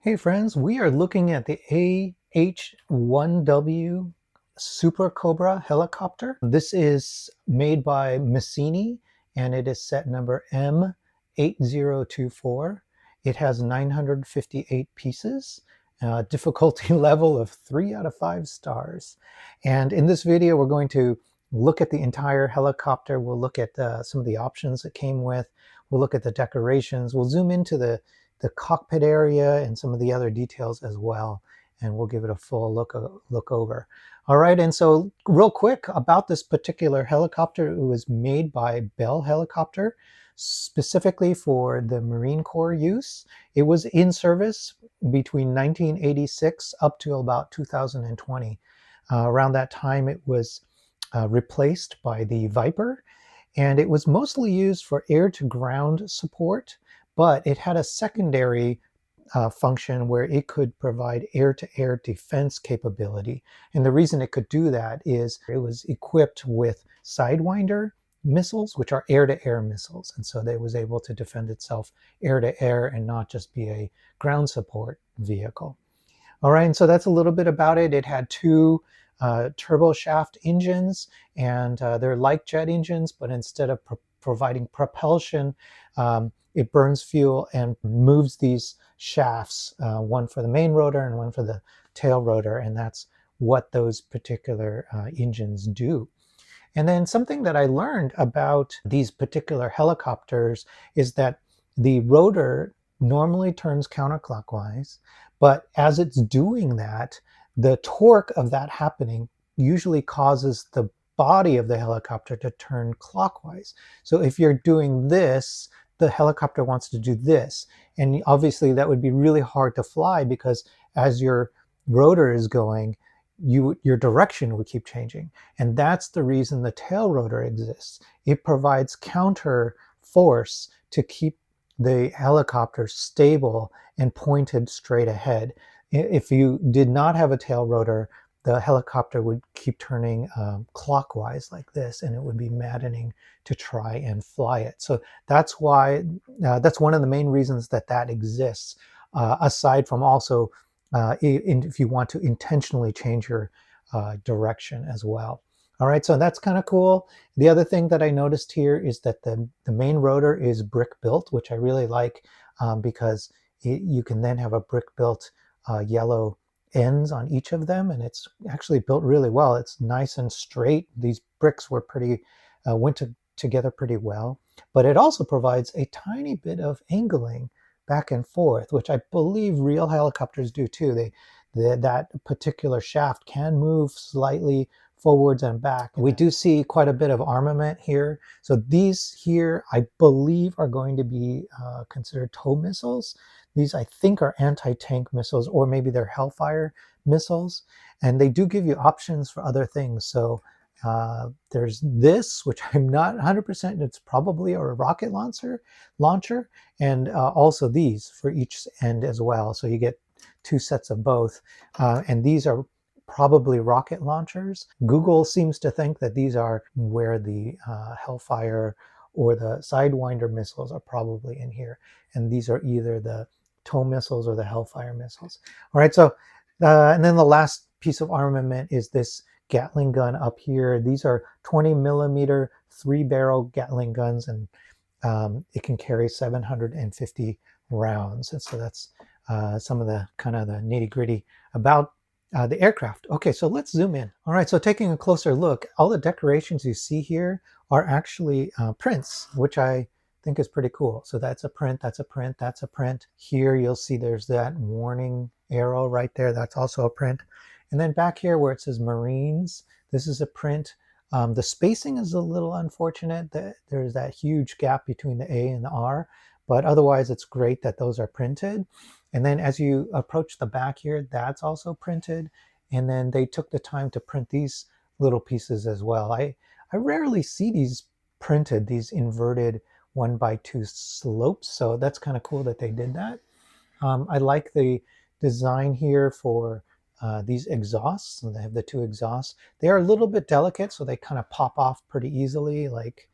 Hey friends, we are looking at the AH-1W Super Cobra helicopter. This is made by Misini and it is set number M8024. It has 958 pieces, difficulty level of 3 out of 5 stars. And in this video, we're going to look at the entire helicopter. We'll look at some of the options it came with. We'll look at the decorations. We'll zoom into the cockpit area and some of the other details as well, and we'll give it a full look over. All right, and so real quick about this particular helicopter, it was made by Bell Helicopter specifically for the Marine Corps use. It was in service between 1986 up to about 2020. Around that time it was replaced by the Viper, and it was mostly used for air-to-ground support, but it had a secondary function where it could provide air-to-air defense capability. And the reason it could do that is it was equipped with Sidewinder missiles, which are air-to-air missiles. And so it was able to defend itself air-to-air and not just be a ground support vehicle. All right, and so that's a little bit about it. It had two turbo shaft engines, and they're like jet engines, but instead of providing propulsion, it burns fuel and moves these shafts, one for the main rotor and one for the tail rotor, and that's what those particular engines do. And then something that I learned about these particular helicopters is that the rotor normally turns counterclockwise, but as it's doing that, the torque of that happening usually causes the body of the helicopter to turn clockwise. So if you're doing this, the helicopter wants to do this. And obviously that would be really hard to fly, because as your rotor is going, your direction would keep changing. And that's the reason the tail rotor exists. It provides counter force to keep the helicopter stable and pointed straight ahead. If you did not have a tail rotor, the helicopter would keep turning clockwise like this, and it would be maddening to try and fly it. So that's why, that's one of the main reasons that that exists, aside from also if you want to intentionally change your direction as well. All right, so that's kind of cool. The other thing that I noticed here is that the main rotor is brick built, which I really like, because you can then have a brick built yellow ends on each of them, and it's actually built really well. It's nice and straight. These bricks were pretty went together pretty well, but it also provides a tiny bit of angling back and forth, which I believe real helicopters do too. That particular shaft can move slightly forwards and back. We do see quite a bit of armament here. So these here, I believe, are going to be considered tow missiles. These, I think, are anti-tank missiles, or maybe they're Hellfire missiles. And they do give you options for other things. So there's this, which I'm not 100%, it's probably a rocket launcher, and also these for each end as well. So you get two sets of both. And these are probably rocket launchers. Google seems to think that these are where the Hellfire or the Sidewinder missiles are probably in here. And these are either the tow missiles or the Hellfire missiles. All right, so, and then the last piece of armament is this Gatling gun up here. These are 20 millimeter 3-barrel Gatling guns, and it can carry 750 rounds. And so that's some of the kind of the nitty gritty about the aircraft. Okay, so let's zoom in. All right, so taking a closer look, all the decorations you see here are actually prints, which I think is pretty cool. So that's a print, that's a print, that's a print. Here you'll see there's that warning arrow right there. That's also a print. And then back here where it says Marines, this is a print. The spacing is a little unfortunate. There's that huge gap between the A and the R, but otherwise it's great that those are printed. And then as you approach the back here, that's also printed. And then they took the time to print these little pieces as well. I rarely see these printed, these inverted 1x2 slopes. So that's kind of cool that they did that. I like the design here for these exhausts. And they have the two exhausts. They are a little bit delicate, so they kind of pop off pretty easily. Like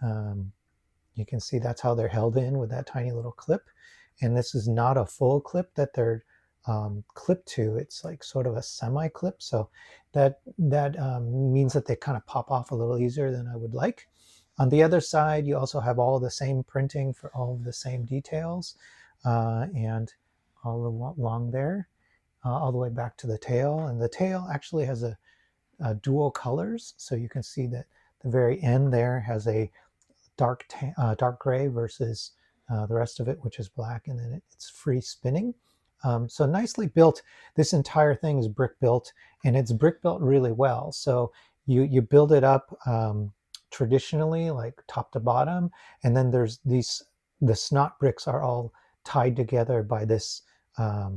you can see that's how they're held in with that tiny little clip. And this is not a full clip that they're clip to. It's like sort of a semi-clip, so that means that they kind of pop off a little easier than I would like. On the other side, you also have all the same printing for all of the same details, and all along there, all the way back to the tail. And the tail actually has a dual colors, so you can see that the very end there has a dark gray versus the rest of it, which is black, and then it's free spinning. So nicely built. This entire thing is brick built, and it's brick built really well. So you build it up traditionally, like top to bottom, and then there's the snot bricks are all tied together by this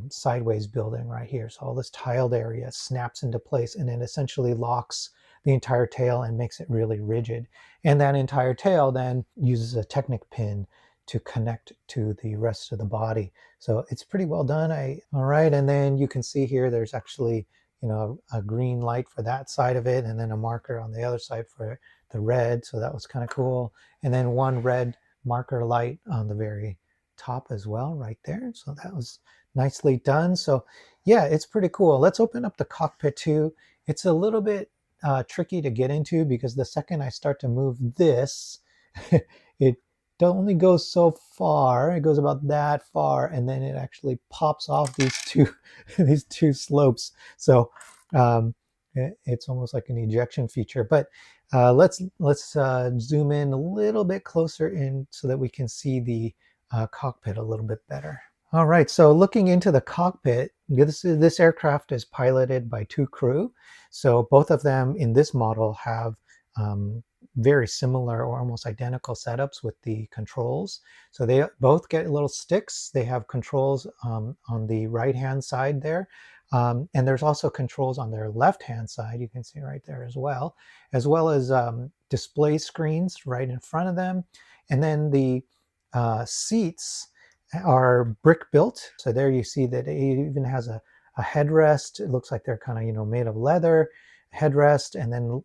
sideways building right here. So all this tiled area snaps into place, and it essentially locks the entire tail and makes it really rigid. And that entire tail then uses a Technic pin to connect to the rest of the body. So it's pretty well done. All right, and then you can see here there's actually, you know, a green light for that side of it, and then a marker on the other side for the red. So that was kind of cool. And then one red marker light on the very top as well, right there. So that was nicely done. So yeah, it's pretty cool. Let's open up the cockpit too. It's a little bit tricky to get into because the second I start to move this, it only goes so far. It goes about that far, and then it actually pops off these two these two slopes. So it's almost like an ejection feature. But let's zoom in a little bit closer in so that we can see the cockpit a little bit better. All right, so looking into the cockpit, this aircraft is piloted by two crew. So both of them in this model have very similar or almost identical setups with the controls. So they both get little sticks. They have controls on the right-hand side there. And there's also controls on their left-hand side, you can see right there as well as display screens right in front of them. And then the seats are brick built. So there you see that it even has a headrest. It looks like they're kind of, you know, made of leather headrest, and then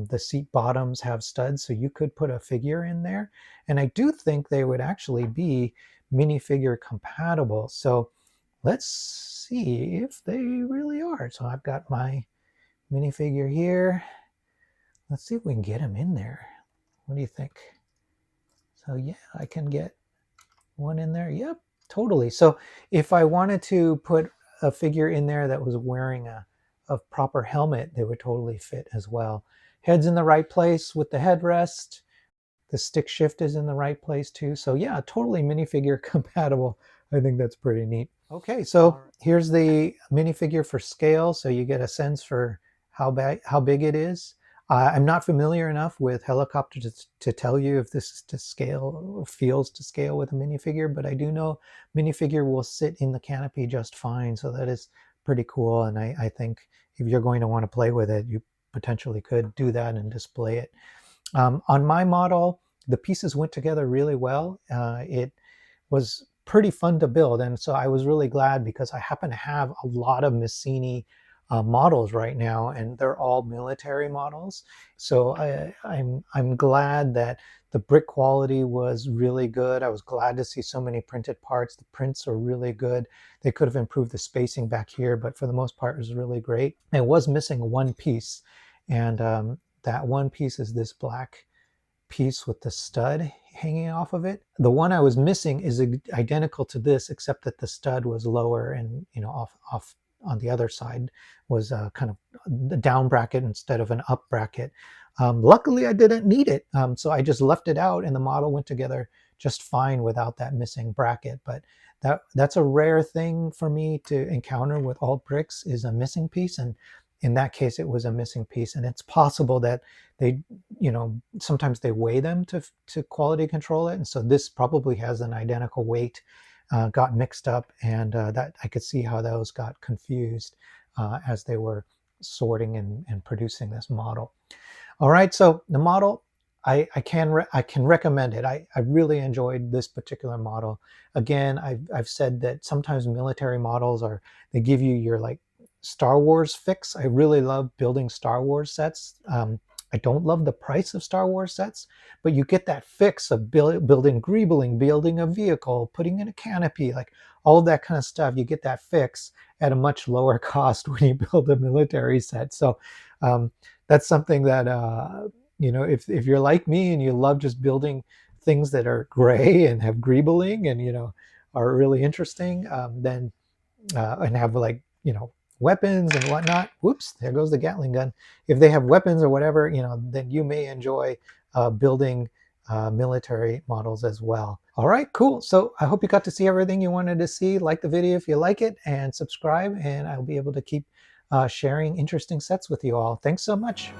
the seat bottoms have studs, so you could put a figure in there. And I do think they would actually be minifigure compatible. So let's see if they really are. So I've got my minifigure here. Let's see if we can get him in there. What do you think? So yeah, I can get one in there. Yep, totally. So if I wanted to put a figure in there that was wearing a proper helmet, they would totally fit as well. Head's in the right place with the headrest. The stick shift is in the right place too. So yeah, totally minifigure compatible. I think that's pretty neat. Okay, so here's the minifigure for scale, so you get a sense for how big it is. I'm not familiar enough with helicopters to tell you if this is to scale or feels to scale with a minifigure, but I do know minifigure will sit in the canopy just fine, so that is pretty cool. And I think if you're going to want to play with it, you potentially could do that and display it. On my model, the pieces went together really well. It was pretty fun to build, and so I was really glad because I happen to have a lot of Misini models right now, and they're all military models. So I'm glad that the brick quality was really good. I was glad to see so many printed parts. The prints are really good. They could have improved the spacing back here, but for the most part, it was really great. It was missing one piece, and that one piece is this black piece with the stud hanging off of it. The one I was missing is identical to this, except that the stud was lower, and, you know, off on the other side was kind of the down bracket instead of an up bracket. Luckily, I didn't need it, so I just left it out, and the model went together just fine without that missing bracket. But that's a rare thing for me to encounter with all bricks, is a missing piece, and in that case, it was a missing piece. And it's possible that they, you know, sometimes they weigh them to quality control it, and so this probably has an identical weight. Got mixed up, and that I could see how those got confused as they were sorting and producing this model. All right, so the model, I can recommend it. I really enjoyed this particular model. Again, I've said that sometimes military models they give you your like Star Wars fix. I really love building Star Wars sets. I don't love the price of Star Wars sets, but you get that fix of building greebling, building a vehicle, putting in a canopy, like all of that kind of stuff. You get that fix at a much lower cost when you build a military set. So that's something that, you know, if you're like me and you love just building things that are gray and have greebling and, you know, are really interesting, then and have, like, you know, weapons and whatnot. Whoops, there goes the Gatling gun. If they have weapons or whatever, you know, then you may enjoy building military models as well. All right, cool. So I hope you got to see everything you wanted to see. Like the video if you like it, and subscribe, and I'll be able to keep sharing interesting sets with you all. Thanks so much.